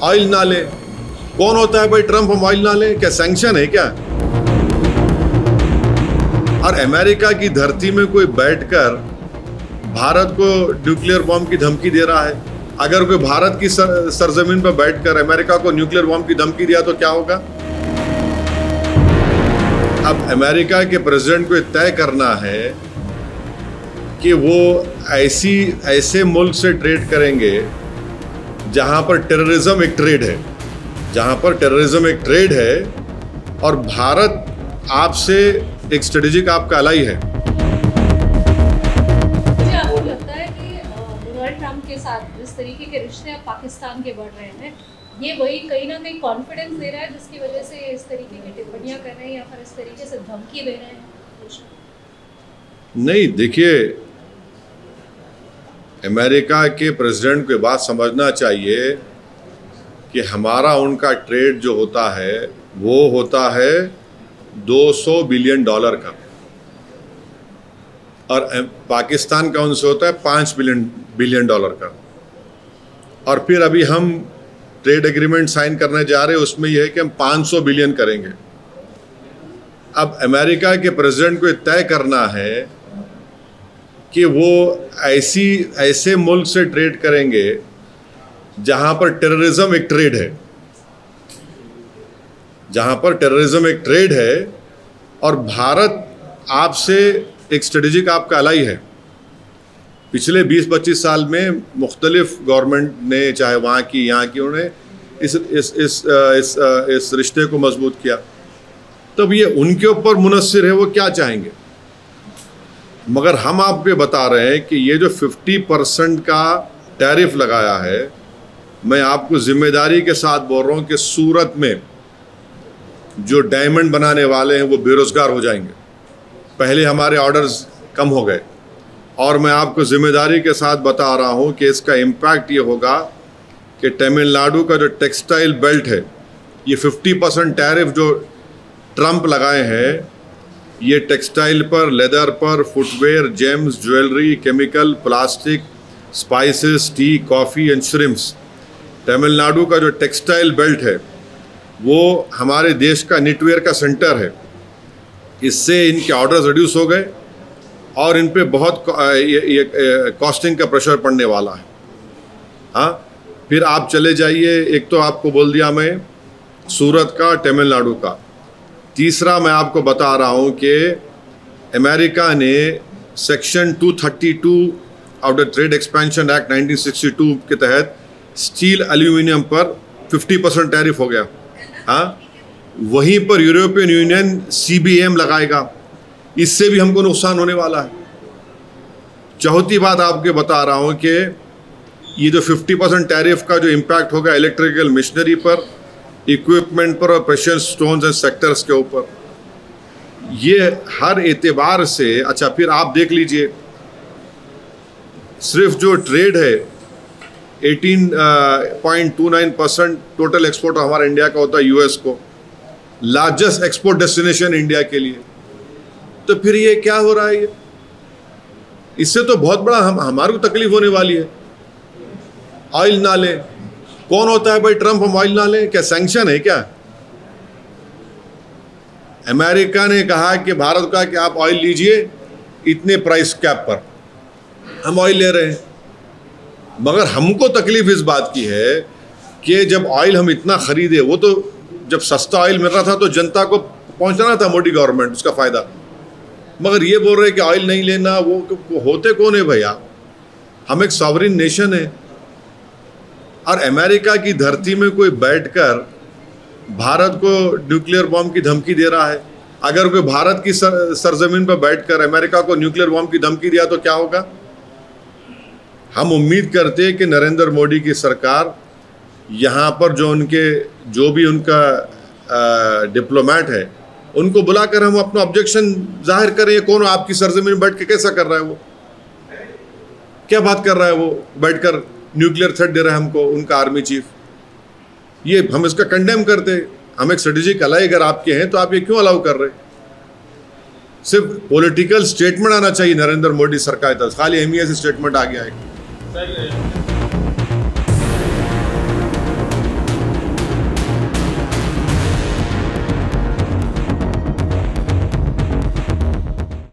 Oil ना ले। कौन होता है भाई ट्रम्प हम ऑयल ना लें? क्या सैंक्शन है क्या? और अमेरिका की धरती में कोई बैठकर भारत को न्यूक्लियर बॉम्ब की धमकी दे रहा है। अगर कोई भारत की सरजमीन पर बैठकर अमेरिका को न्यूक्लियर बॉम्ब की धमकी दिया तो क्या होगा? अब अमेरिका के प्रेसिडेंट को तय करना है कि वो ऐसे मुल्क से ट्रेड करेंगे जहां पर टेररिज्म एक ट्रेड है, और भारत आपसे एक स्ट्रेटेजिक आपका अलाई है। मुझे आपको लगता है कि डोनाल्ड ट्रंप के साथ जिस तरीके के रिश्ते अब पाकिस्तान के बढ़ रहे हैं, ये वही कहीं ना कहीं कॉन्फिडेंस दे रहा है जिसकी वजह से इस तरीके की टिप्पणियां कर रहे हैं या फिर इस तरीके से धमकी दे रहे हैं? नहीं, देखिए, अमेरिका के प्रेसिडेंट को बात समझना चाहिए कि हमारा उनका ट्रेड जो होता है वो होता है $200 बिलियन का, और पाकिस्तान का उनसे होता है $5 बिलियन का। और फिर अभी हम ट्रेड एग्रीमेंट साइन करने जा रहे हैं, उसमें यह है कि हम 500 बिलियन करेंगे। अब अमेरिका के प्रेसिडेंट को तय करना है कि वो ऐसे मुल्क से ट्रेड करेंगे जहां पर टेररिज्म एक ट्रेड है, और भारत आपसे एक स्ट्रेटेजिक आपका अलाई है। पिछले 20-25 साल में मुख्तलिफ गवर्नमेंट ने, चाहे वहाँ की यहाँ की, उन्होंने इस रिश्ते को मजबूत किया। तब ये उनके ऊपर मुनस्सिर है वो क्या चाहेंगे। मगर हम आपको बता रहे हैं कि ये जो 50% का टैरिफ लगाया है, मैं आपको जिम्मेदारी के साथ बोल रहा हूँ कि सूरत में जो डायमंड बनाने वाले हैं वो बेरोजगार हो जाएंगे। पहले हमारे ऑर्डर्स कम हो गए, और मैं आपको जिम्मेदारी के साथ बता रहा हूँ कि इसका इम्पैक्ट ये होगा कि तमिलनाडु का जो टेक्सटाइल बेल्ट है, ये 50% टैरिफ जो ट्रंप लगाए हैं, ये टेक्सटाइल पर, लेदर पर, footwear, James, jewellery, chemical, plastic, spices, T, coffee and shrimps. Tamil Nadu का जो टेक्सटाइल बेल्ट है वो हमारे देश का निटवेयर का सेंटर है। इससे इनके ऑर्डर्स रिड्यूस हो गए और इन पे बहुत कॉस्टिंग का प्रेशर पड़ने वाला है। हाँ, फिर आप चले जाइए, एक तो आपको बोल दिया मैं सूरत का, तमिलनाडु का। तीसरा मैं आपको बता रहा हूँ कि अमेरिका ने section 232 of the trade expansion act 1962 के तहत स्टील एल्यूमिनियम पर 50% टैरिफ हो गया। हाँ, वहीं पर यूरोपियन यूनियन CBAM लगाएगा, इससे भी हमको नुकसान होने वाला है। चौथी बात आपको बता रहा हूँ कि ये जो 50% टैरिफ का जो इम्पैक्ट होगा इलेक्ट्रिकल मशीनरी पर, इक्विपमेंट पर और प्रेशियस स्टोन्स एंड सेक्टर्स के ऊपर, ये हर एतबार से। अच्छा, फिर आप देख लीजिए, सिर्फ जो ट्रेड है 18.29% टोटल एक्सपोर्ट हमारा इंडिया का होता है US को, लार्जेस्ट एक्सपोर्ट डेस्टिनेशन इंडिया के लिए। तो फिर ये क्या हो रहा है? ये इससे तो बहुत बड़ा हमारे को तकलीफ होने वाली है। ऑयल ना ले। कौन होता है भाई ट्रम्प हम ऑयल ना लें? क्या सैंक्शन है क्या? अमेरिका ने कहा कि भारत का कि आप ऑयल लीजिए इतने प्राइस कैप पर, हम ऑयल ले रहे हैं। मगर हमको तकलीफ इस बात की है कि जब ऑयल हम इतना खरीदे, वो तो जब सस्ता ऑयल मिल रहा था तो जनता को पहुंचाना था मोदी गवर्नमेंट, उसका फ़ायदा। मगर ये बोल रहे कि ऑयल नहीं लेना, वो होते कौन है भैया? हम एक सॉवरिन नेशन है, और अमेरिका की धरती में कोई बैठकर भारत को न्यूक्लियर बॉम्ब की धमकी दे रहा है। अगर कोई भारत की सरजमीन पर बैठकर अमेरिका को न्यूक्लियर बॉम्ब की धमकी दिया तो क्या होगा? हम उम्मीद करते हैं कि नरेंद्र मोदी की सरकार यहाँ पर जो भी उनका डिप्लोमेट है, उनको बुलाकर हम अपना ऑब्जेक्शन जाहिर करें। कौन आपकी सरजमीन में बैठ के कैसा कर रहा है? वो क्या बात कर रहा है? वो बैठकर न्यूक्लियर थ्रेट दे रहा है हमको, उनका आर्मी चीफ। ये हम इसका कंडेम करते। हम एक स्ट्रेटेजिक अलाई अगर आपके हैं तो आप ये क्यों अलाउ कर रहे? सिर्फ पॉलिटिकल स्टेटमेंट आना चाहिए नरेंद्र मोदी सरकार, खाली MES स्टेटमेंट आ गया है।